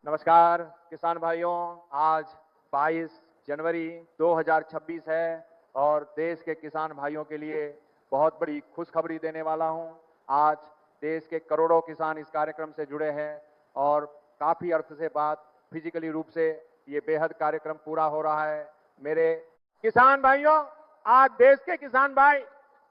नमस्कार किसान भाइयों, आज 22 जनवरी 2026 है और देश के किसान भाइयों के लिए बहुत बड़ी खुशखबरी देने वाला हूं। आज देश के करोड़ों किसान इस कार्यक्रम से जुड़े हैं और काफी अर्थ से बाद फिजिकली रूप से ये बेहद कार्यक्रम पूरा हो रहा है। मेरे किसान भाइयों, आज देश के किसान भाई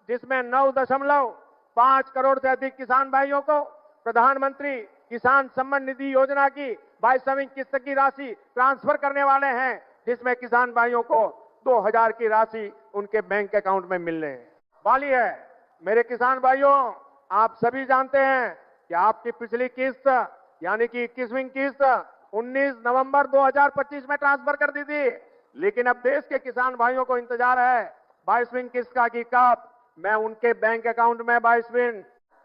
जिसमें 9.5 करोड़ से अधिक किसान भाइयों को प्रधानमंत्री किसान सम्मान निधि योजना की 22वीं किस्त की राशि ट्रांसफर करने वाले हैं, जिसमें किसान भाइयों को 2000 की राशि उनके बैंक अकाउंट में मिलने वाली है। मेरे किसान भाइयों, आप सभी जानते हैं कि आपकी पिछली किस्त यानी कि 21वीं किस्त 19 नवंबर 2025 में ट्रांसफर कर दी थी, लेकिन अब देश के किसान भाइयों को इंतजार है 22वीं किस्त का कि कब मैं उनके बैंक अकाउंट में 22वीं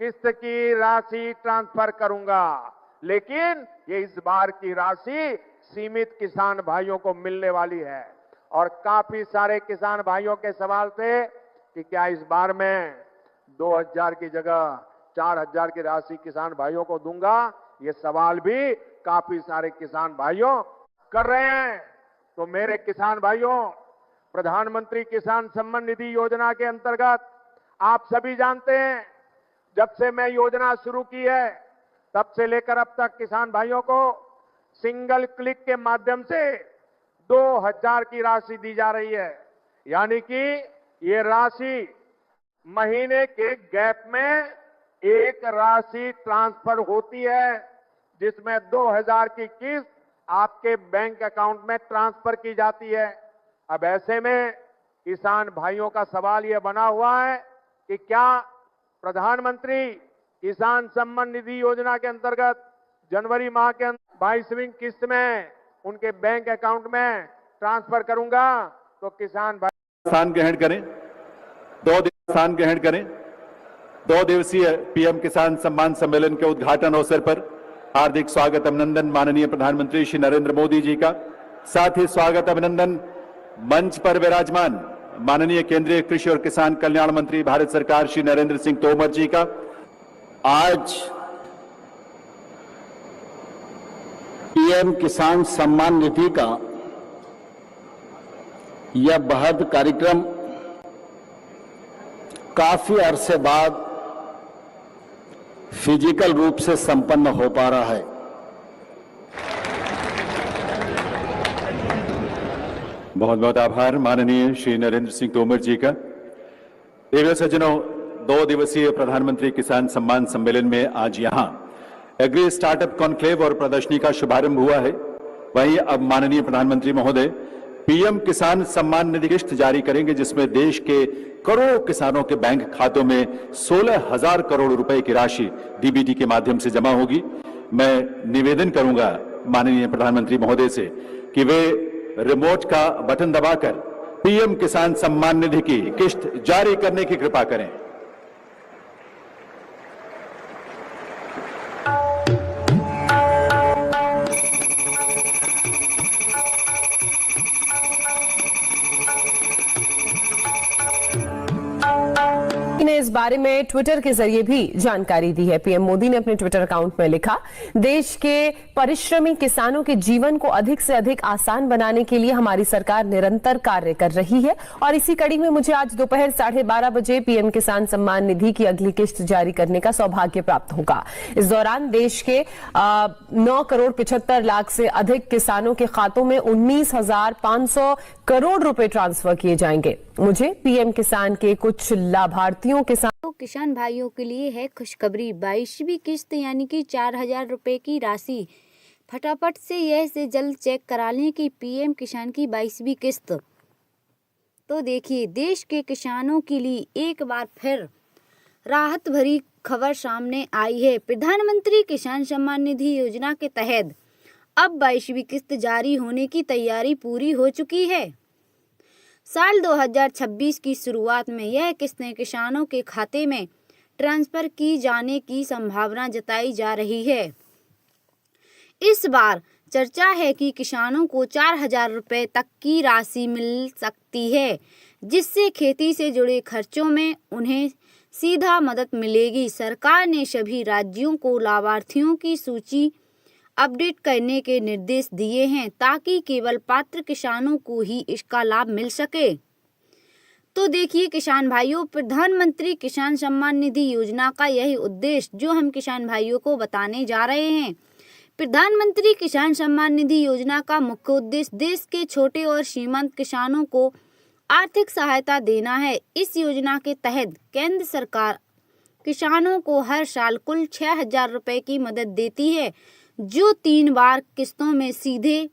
किस्त की राशि ट्रांसफर करूंगा। लेकिन ये इस बार की राशि सीमित किसान भाइयों को मिलने वाली है और काफी सारे किसान भाइयों के सवाल थे कि क्या इस बार मैं 2000 की जगह 4000 की राशि किसान भाइयों को दूंगा। ये सवाल भी काफी सारे किसान भाइयों कर रहे हैं। तो मेरे किसान भाइयों, प्रधानमंत्री किसान सम्मान निधि योजना के अंतर्गत आप सभी जानते हैं, जब से मैं योजना शुरू की है तब से लेकर अब तक किसान भाइयों को सिंगल क्लिक के माध्यम से 2000 की राशि दी जा रही है। यानी कि ये राशि महीने के गैप में एक राशि ट्रांसफर होती है, जिसमें 2000 की किस्त आपके बैंक अकाउंट में ट्रांसफर की जाती है। अब ऐसे में किसान भाइयों का सवाल यह बना हुआ है कि क्या प्रधानमंत्री किसान सम्मान निधि योजना के अंतर्गत जनवरी माह के 22वीं किस्त में उनके बैंक अकाउंट में ट्रांसफर करूंगा। तो किसान भाई स्थान ग्रहण करें। 2 दिवसीय पीएम किसान सम्मान सम्मेलन के उद्घाटन अवसर पर हार्दिक स्वागत अभिनंदन माननीय प्रधानमंत्री श्री नरेंद्र मोदी जी का। साथ ही स्वागत अभिनंदन मंच पर विराजमान माननीय केंद्रीय कृषि और किसान कल्याण मंत्री भारत सरकार श्री नरेंद्र सिंह तोमर जी का। आज पीएम किसान सम्मान निधि का यह बृहद कार्यक्रम काफी अरसे बाद फिजिकल रूप से संपन्न हो पा रहा है। बहुत बहुत आभार माननीय श्री नरेंद्र सिंह तोमर जी का। देवियों सज्जनों, 2 दिवसीय प्रधानमंत्री किसान सम्मान सम्मेलन में आज यहां एग्री स्टार्टअप कॉन्क्लेव और प्रदर्शनी का शुभारंभ हुआ है। वहीं अब माननीय प्रधानमंत्री महोदय पीएम किसान सम्मान निधि किस्त जारी करेंगे, जिसमें देश के करोड़ों किसानों के बैंक खातों में 16,000 करोड़ रुपए की राशि डीबीटी के माध्यम से जमा होगी। मैं निवेदन करूंगा माननीय प्रधानमंत्री महोदय से कि वे रिमोट का बटन दबाकर पीएम किसान सम्मान निधि की किस्त जारी करने की कृपा करें। ने इस बारे में ट्विटर के जरिए भी जानकारी दी है। पीएम मोदी ने अपने ट्विटर अकाउंट में लिखा, देश के परिश्रमी किसानों के जीवन को अधिक से अधिक आसान बनाने के लिए हमारी सरकार निरंतर कार्य कर रही है और इसी कड़ी में मुझे आज दोपहर 12:30 बजे पीएम किसान सम्मान निधि की अगली किस्त जारी करने का सौभाग्य प्राप्त होगा। इस दौरान देश के 9 करोड़ 75 लाख से अधिक किसानों के खातों में 19,500 करोड़ रुपए ट्रांसफर किए जाएंगे। मुझे पीएम किसान के कुछ लाभार्थियों किसान भाइयों के लिए है खुशखबरी। 22वीं किस्त यानी कि 4000 रुपए की राशि फटाफट से जल्द चेक करा लें कि पीएम किसान की 22वीं किस्त। तो देखिए, देश के किसानों के लिए एक बार फिर राहत भरी खबर सामने आई है। प्रधानमंत्री किसान सम्मान निधि योजना के तहत अब 22वीं किस्त जारी होने की तैयारी पूरी हो चुकी है। साल 2026 की शुरुआत में यह किस्तें किसानों के खाते में ट्रांसफर की जाने की संभावना जताई जा रही है। इस बार चर्चा है कि किसानों को 4000 रुपए तक की राशि मिल सकती है, जिससे खेती से जुड़े खर्चों में उन्हें सीधा मदद मिलेगी। सरकार ने सभी राज्यों को लाभार्थियों की सूची अपडेट करने के निर्देश दिए हैं ताकि केवल पात्र किसानों को ही इसका लाभ मिल सके। तो देखिए किसान भाइयों, प्रधानमंत्री किसान सम्मान निधि योजना का यही उद्देश्य जो हम किसान भाइयों को बताने जा रहे हैं। प्रधानमंत्री किसान सम्मान निधि योजना का मुख्य उद्देश्य देश के छोटे और सीमांत किसानों को आर्थिक सहायता देना है। इस योजना के तहत केंद्र सरकार किसानों को हर साल कुल 6,000 रुपए की मदद देती है, जो 3 बार किस्तों में सीधे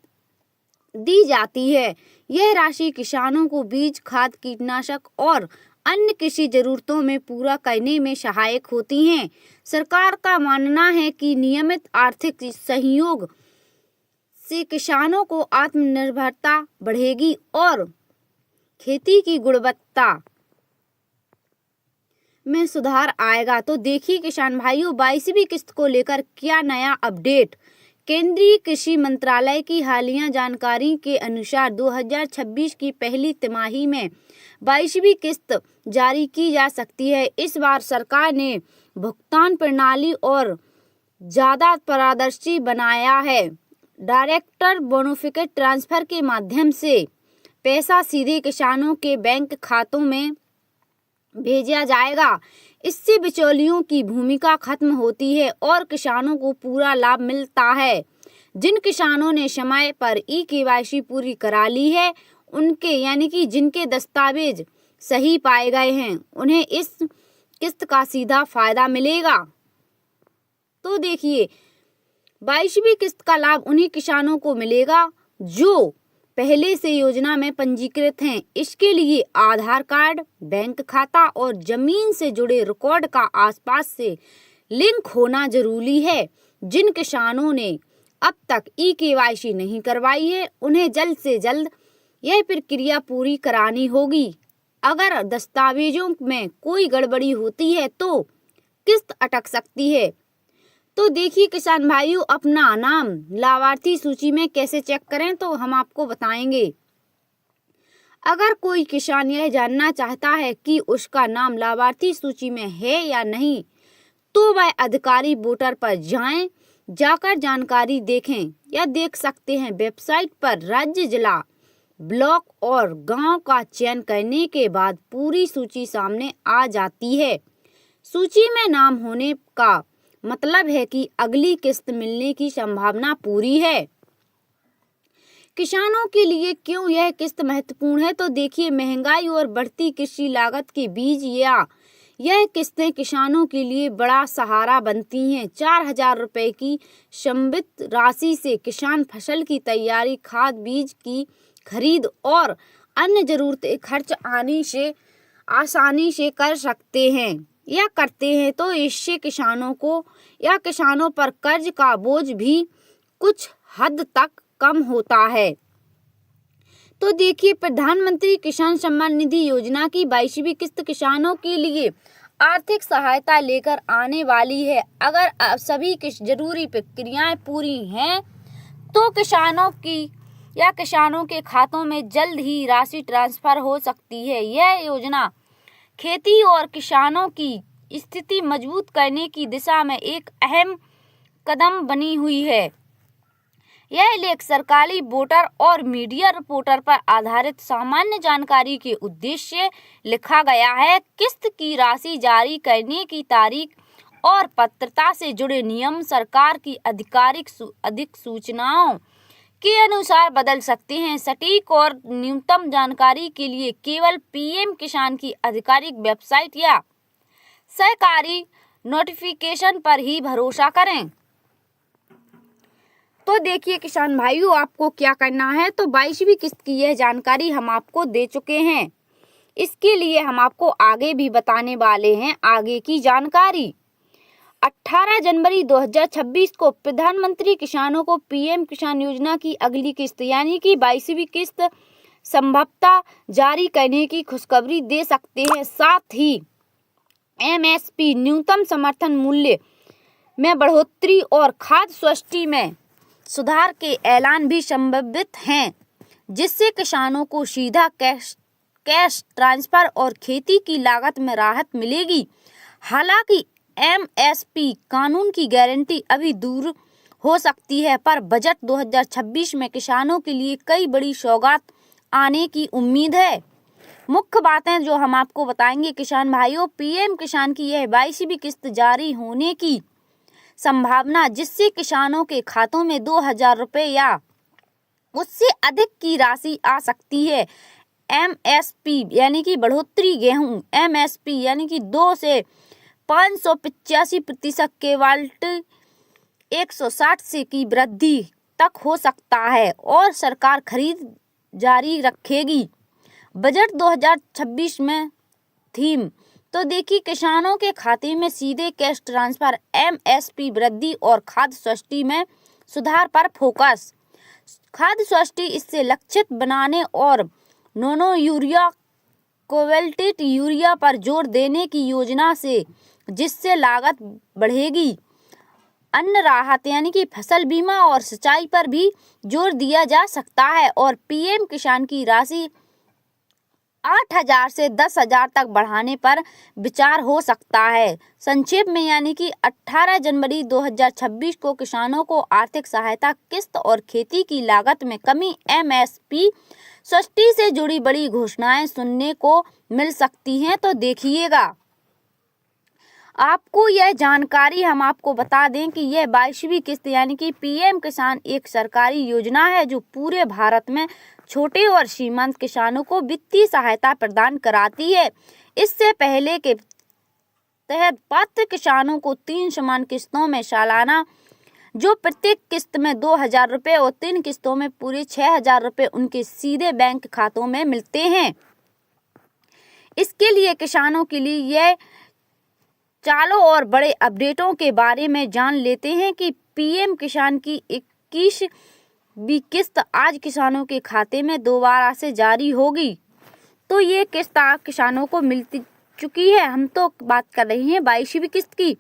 दी जाती है। यह राशि किसानों को बीज, खाद, कीटनाशक और अन्य कृषि जरूरतों में पूरा करने में सहायक होती हैं। सरकार का मानना है कि नियमित आर्थिक सहयोग से किसानों को आत्मनिर्भरता बढ़ेगी और खेती की गुणवत्ता में सुधार आएगा। तो देखिए किसान भाइयों, 22वीं किस्त को लेकर क्या नया अपडेट। केंद्रीय कृषि मंत्रालय की हालिया जानकारी के अनुसार 2026 की पहली तिमाही में 22वीं किस्त जारी की जा सकती है। इस बार सरकार ने भुगतान प्रणाली और ज्यादा पारदर्शी बनाया है। डायरेक्ट बेनिफिट ट्रांसफर के माध्यम से पैसा सीधे किसानों के बैंक खातों में भेजा जाएगा। इससे बिचौलियों की भूमिका खत्म होती है और किसानों को पूरा लाभ मिलता है। जिन किसानों ने समय पर KYC पूरी करा ली है, उनके यानी कि जिनके दस्तावेज सही पाए गए हैं, उन्हें इस किस्त का सीधा फायदा मिलेगा। तो देखिए 22वीं किस्त का लाभ उन्हीं किसानों को मिलेगा जो पहले से योजना में पंजीकृत हैं। इसके लिए आधार कार्ड, बैंक खाता और जमीन से जुड़े रिकॉर्ड का आसपास से लिंक होना जरूरी है। जिन किसानों ने अब तक KYC नहीं करवाई है, उन्हें जल्द से जल्द यह प्रक्रिया पूरी करानी होगी। अगर दस्तावेजों में कोई गड़बड़ी होती है तो किस्त अटक सकती है। तो देखिए किसान भाइयों, अपना नाम लाभार्थी सूची में कैसे चेक करें तो हम आपको बताएंगे। अगर कोई किसान यह जानना चाहता है कि उसका नाम लाभार्थी सूची में है या नहीं, तो वह अधिकारी वोटर पर जाकर जानकारी देखें या देख सकते हैं। वेबसाइट पर राज्य, जिला, ब्लॉक और गांव का चयन करने के बाद पूरी सूची सामने आ जाती है। सूची में नाम होने का मतलब है कि अगली किस्त मिलने की संभावना पूरी है। किसानों के लिए क्यों यह किस्त महत्वपूर्ण है, तो देखिए महंगाई और बढ़ती कृषि लागत के बीच यह किस्तें किसानों के लिए बड़ा सहारा बनती हैं। 4,000 रुपए की संवित राशि से किसान फसल की तैयारी, खाद, बीज की खरीद और अन्य जरूरतें खर्च आसानी से कर सकते हैं या करते हैं। तो इससे किसानों को या किसानों पर कर्ज का बोझ भी कुछ हद तक कम होता है। तो देखिए प्रधानमंत्री किसान सम्मान निधि योजना की 22वीं किस्त किसानों के लिए आर्थिक सहायता लेकर आने वाली है। अगर सभी जरूरी प्रक्रियाएं पूरी हैं तो किसानों के खातों में जल्द ही राशि ट्रांसफर हो सकती है। यह योजना खेती और किसानों की स्थिति मजबूत करने की दिशा में एक अहम कदम बनी हुई है। यह लेख सरकारी वोटर और मीडिया रिपोर्टर पर आधारित सामान्य जानकारी के उद्देश्य से लिखा गया है। किस्त की राशि जारी करने की तारीख और पात्रता से जुड़े नियम सरकार की अधिक सूचनाओं के अनुसार बदल सकते हैं। सटीक और न्यूनतम जानकारी के लिए केवल PM किसान की आधिकारिक वेबसाइट या सरकारी नोटिफिकेशन पर ही भरोसा करें। तो देखिए किसान भाइयों, आपको क्या करना है, तो 22वीं किस्त की यह जानकारी हम आपको दे चुके हैं। इसके लिए हम आपको आगे भी बताने वाले हैं आगे की जानकारी। 18 जनवरी 2026 को प्रधानमंत्री किसानों को PM किसान योजना की अगली किस्त यानी कि 22वीं किस्त संभवतः जारी करने की खुशखबरी दे सकते हैं। साथ ही MSP न्यूनतम समर्थन मूल्य में बढ़ोतरी और खाद्य सब्सिडी में सुधार के ऐलान भी संभावित हैं, जिससे किसानों को सीधा कैश ट्रांसफर और खेती की लागत में राहत मिलेगी। हालांकि MSP कानून की गारंटी अभी दूर हो सकती है, पर बजट 2026 में किसानों के लिए कई बड़ी सौगात आने की उम्मीद है। मुख्य बातें जो हम आपको बताएंगे किसान भाइयों, पीएम किसान की यह 22वीं किस्त जारी होने की संभावना, जिससे किसानों के खातों में 2,000 रुपये या उससे अधिक की राशि आ सकती है। एमएसपी यानी कि बढ़ोतरी गेहूं, एमएसपी यानी कि 2 से 585% केवल्ट 160 से की वृद्धि तक हो सकता है और सरकार खरीद जारी रखेगी। बजट 2026 में थीम तो देखिए, किसानों के खाते में सीधे कैश ट्रांसफर, एमएसपी वृद्धि और खाद्य सब्सिडी में सुधार पर फोकस। खाद्य सब्सिडी इससे लक्षित बनाने और नोनो यूरिया, कोवेल्टेट यूरिया पर जोर देने की योजना से, जिससे लागत बढ़ेगी। अन्न राहत यानी कि फसल बीमा और सिंचाई पर भी जोर दिया जा सकता है और पीएम किसान की राशि 8,000 से 10,000 तक बढ़ाने पर विचार हो सकता है। संक्षेप में यानी कि 18 जनवरी 2026 को किसानों को आर्थिक सहायता किस्त और खेती की लागत में कमी, एमएसपी सब्सिडी से जुड़ी बड़ी घोषणाएं सुनने को मिल सकती हैं। तो देखिएगा, आपको यह जानकारी हम आपको बता दें कि यह 22वीं किस्त यानी कि पीएम किसान एक सरकारी योजना है जो पूरे भारत में छोटे और सीमांत किसानों को वित्तीय सहायता प्रदान कराती है। इससे पहले के तहत पात्र किसानों को 3 समान किस्तों में सालाना, जो प्रत्येक किस्त में 2,000 रुपये और 3 किस्तों में पूरे 6,000 रुपये उनके सीधे बैंक खातों में मिलते हैं। इसके लिए किसानों के लिए यह चालों और बड़े अपडेटों के बारे में जान लेते हैं कि पीएम किसान की 21वीं किस्त आज किसानों के खाते में दोबारा से जारी होगी। तो ये किस्त किसानों को मिल चुकी है। हम तो बात कर रहे हैं 22वीं किस्त की।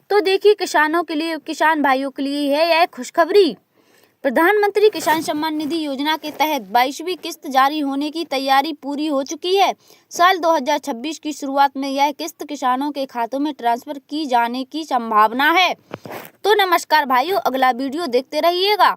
तो देखिए, किसानों के लिए, किसान भाइयों के लिए है यह खुशखबरी। प्रधानमंत्री किसान सम्मान निधि योजना के तहत 22वीं किस्त जारी होने की तैयारी पूरी हो चुकी है। साल 2026 की शुरुआत में यह किस्त किसानों के खातों में ट्रांसफर की जाने की संभावना है। तो नमस्कार भाइयों, अगला वीडियो देखते रहिएगा।